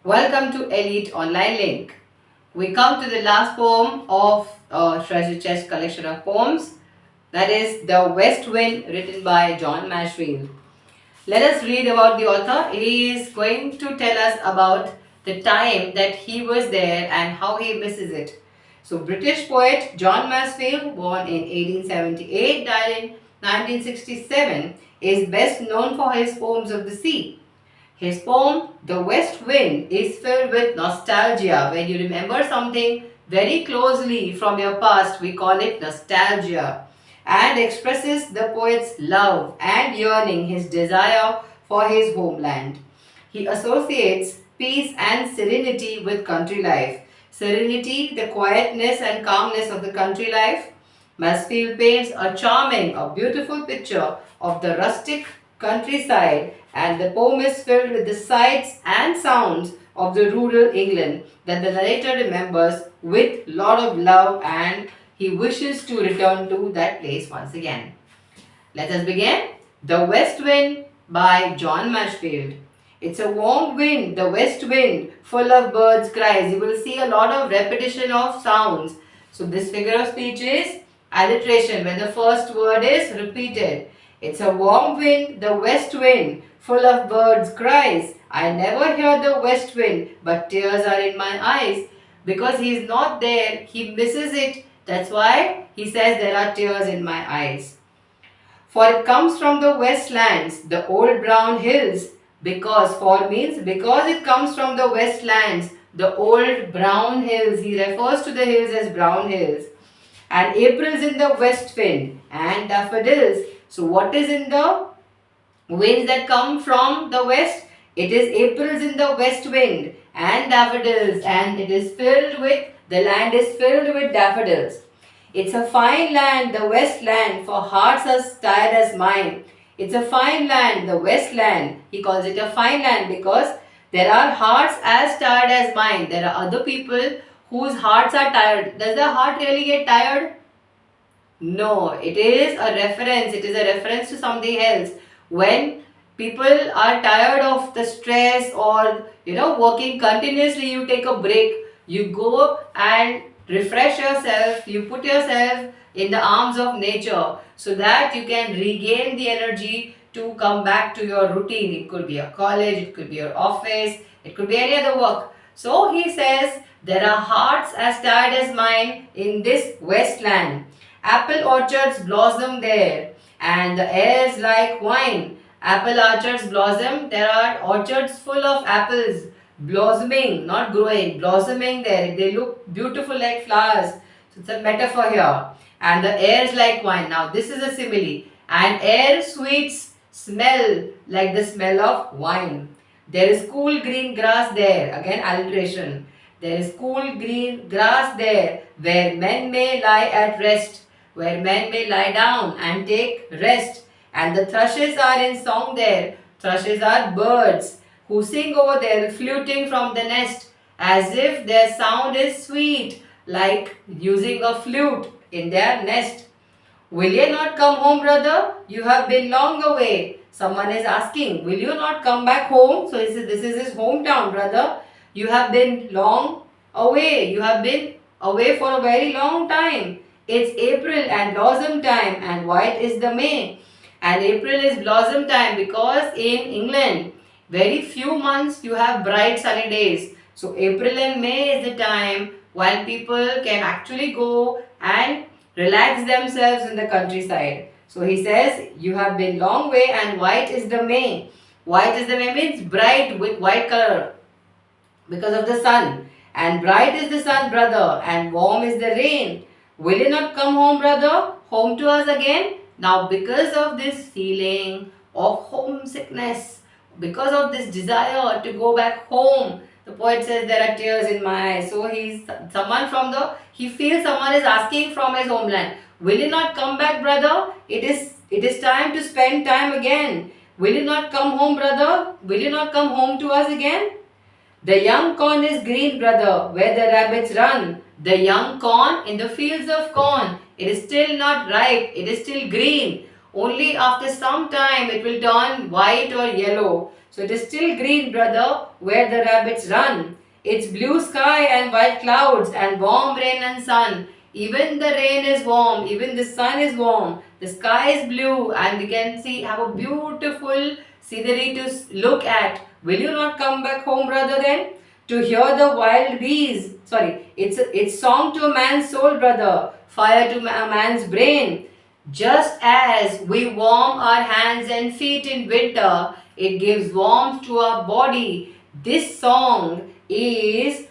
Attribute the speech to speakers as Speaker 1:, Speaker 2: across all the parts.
Speaker 1: Welcome to Elite Online Link. We come to the last poem of Treasure Chest collection of poems, that is The West Wind, written by John Mashfield. Let us read about the author. He is going to tell us about the time that he was there and how he misses it. So, British poet John Masefield, born in 1878, died in 1967, is best known for his poems of the sea. His poem, The West Wind, is filled with nostalgia. When you remember something very closely from your past, we call it nostalgia, and expresses the poet's love and yearning, his desire for his homeland. He associates peace and serenity with country life. Serenity, the quietness and calmness of the country life. Mansfield paints a charming, a beautiful picture of the rustic countryside, and the poem is filled with the sights and sounds of the rural England that the narrator remembers with lot of love, and he wishes to return to that place once again. Let us begin. The West Wind by John Mashfield. It's a warm wind, the west wind, full of birds' cries. You will see a lot of repetition of sounds. So this figure of speech is alliteration, when the first word is repeated. It's a warm wind, the west wind, full of birds' cries. I never hear the west wind, but tears are in my eyes. Because he is not there, he misses it. That's why he says there are tears in my eyes. For it comes from the westlands, the old brown hills. For means because it comes from the westlands, the old brown hills. He refers to the hills as brown hills. And April's in the west wind and daffodils. So what is in the winds that come from the west? It is April's in the west wind and daffodils, and it is filled with, the land is filled with daffodils. It's a fine land, the west land, for hearts as tired as mine. It's a fine land, the west land. He calls it a fine land because there are hearts as tired as mine. There are other people whose hearts are tired. Does the heart really get tired? No, it is a reference. It is a reference to something else. When people are tired of the stress or working continuously, you take a break. You go and refresh yourself. You put yourself in the arms of nature so that you can regain the energy to come back to your routine. It could be a college, it could be your office, it could be any other work. So he says, there are hearts as tired as mine in this westland. Apple orchards blossom there, and the air is like wine. Apple orchards blossom. There are orchards full of apples blossoming, not growing, blossoming there. They look beautiful like flowers. So it's a metaphor here. And the air is like wine. Now this is a simile. And air sweets smell like the smell of wine. There is cool green grass there. Again alliteration. There is cool green grass there where men may lie at rest, where men may lie down and take rest. And the thrushes are in song there. Thrushes are birds who sing over there, fluting from the nest, as if their sound is sweet, like using a flute in their nest. Will you not come home, brother? You have been long away. Someone is asking, will you not come back home? So this is his hometown, brother. You have been long away. You have been away for a very long time. It's April and blossom time, and white is the May. And April is blossom time because in England, very few months you have bright sunny days. So April and May is the time when people can actually go and relax themselves in the countryside. So he says, you have been long way and white is the May. White is the May means bright with white color because of the sun. And bright is the sun, brother, and warm is the rain. Will you not come home, brother? Home to us again? Now, because of this feeling of homesickness, because of this desire to go back home, the poet says there are tears in my eyes. So he feels someone is asking from his homeland, will you not come back, brother? It is time to spend time again. Will you not come home, brother? Will you not come home to us again? The young corn is green, brother, where the rabbits run. The young corn in the fields of corn. It is still not ripe, it is still green. Only after some time it will turn white or yellow. So it is still green, brother, where the rabbits run. It's blue sky and white clouds and warm rain and sun. Even the rain is warm, even the sun is warm. The sky is blue and we can see have a beautiful scenery to look at. Will you not come back home, brother, then? To hear the wild bees. Sorry, it's song to a man's soul, brother. Fire to a man's brain. Just as we warm our hands and feet in winter, it gives warmth to our body. This song is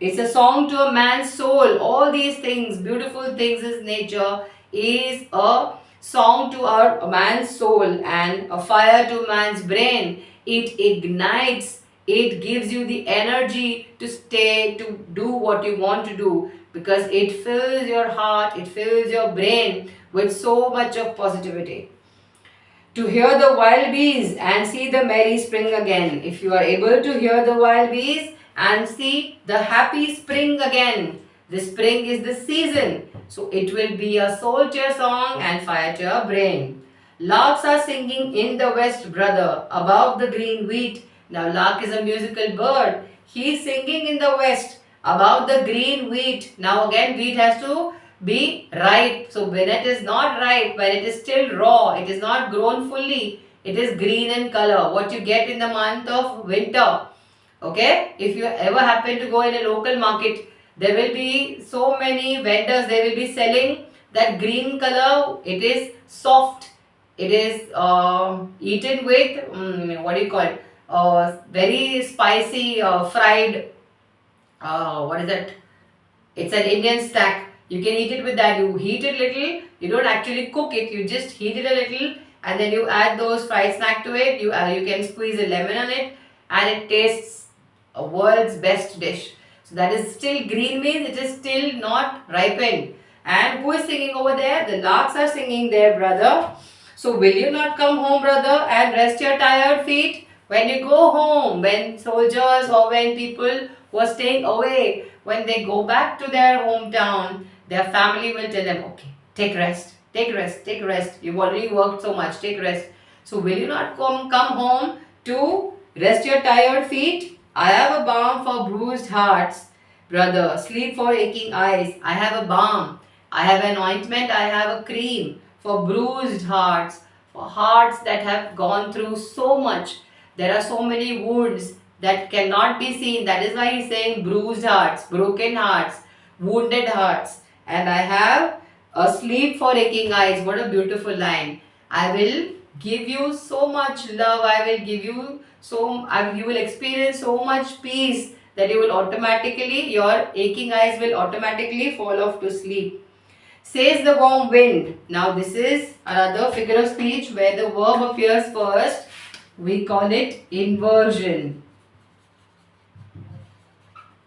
Speaker 1: it's a song to a man's soul. All these things, beautiful things is nature, is a song to our man's soul and a fire to man's brain. It ignites, it gives you the energy to stay, to do what you want to do, because it fills your heart, it fills your brain with so much of positivity. To hear the wild bees and see the merry spring again. If you are able to hear the wild bees and see the happy spring again, the spring is the season. So it will be a soul to your song and fire to your brain. Larks are singing in the west, brother, above the green wheat. Now, lark is a musical bird. He is singing in the west about the green wheat. Now, again, wheat has to be ripe. So when it is not ripe, when it is still raw, it is not grown fully, it is green in color. What you get in the month of winter. Okay, if you ever happen to go in a local market, there will be so many vendors, they will be selling that green color. It is soft, it is eaten with what do you call it, very spicy fried, what is that, it's an Indian snack. You can eat it with that. You heat it little. You don't actually cook it. You just heat it a little, and then you add those fried snack to it. You can squeeze a lemon on it, and it tastes a world's best dish. So that is still green, means it is still not ripened. And who is singing over there? The larks are singing there, brother. So will you not come home, brother, and rest your tired feet? When you go home, when soldiers or when people who are staying away, when they go back to their hometown, their family will tell them, okay, take rest, take rest, take rest. You've already worked so much, take rest. So will you not come home to rest your tired feet? I have a balm for bruised hearts, brother. Sleep for aching eyes. I have a balm. I have an ointment. I have a cream for bruised hearts, for hearts that have gone through so much. There are so many wounds that cannot be seen. That is why he's saying bruised hearts, broken hearts, wounded hearts. And I have a sleep for aching eyes. What a beautiful line. I will give you so much love. I will give you you will experience so much peace that you will automatically, your aching eyes will automatically fall off to sleep. Says the warm wind. Now this is another figure of speech where the verb appears first. We call it inversion.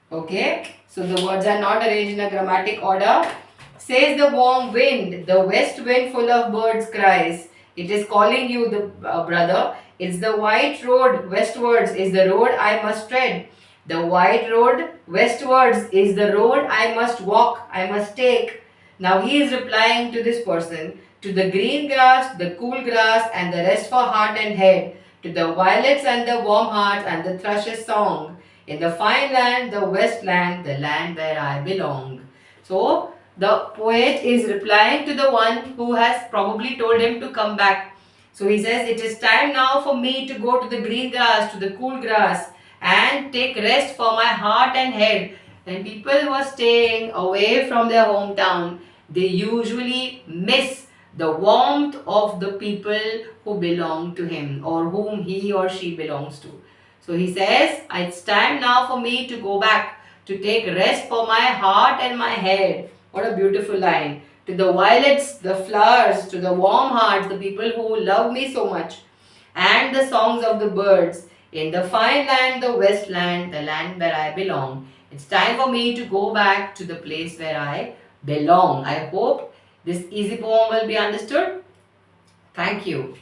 Speaker 1: Okay, so the words are not arranged in a grammatic order. Says the warm wind, the west wind full of birds cries. It is calling you, the brother. It's the white road westwards is the road I must tread. The white road westwards is the road I must walk, I must take. Now he is replying to this person. To the green grass, the cool grass, and the rest for heart and head. To the violets and the warm heart and the thrush's song. In the fine land, the west land, the land where I belong. So the poet is replying to the one who has probably told him to come back. So he says, it is time now for me to go to the green grass, to the cool grass, and take rest for my heart and head. When people who are staying away from their hometown, they usually miss the warmth of the people who belong to him or whom he or she belongs to. So he says, it's time now for me to go back, to take rest for my heart and my head. What a beautiful line. To the violets, the flowers, to the warm hearts, the people who love me so much, and the songs of the birds. In the fine land, the west land, the land where I belong. It's time for me to go back to the place where I belong. I hope this easy poem will be understood. Thank you.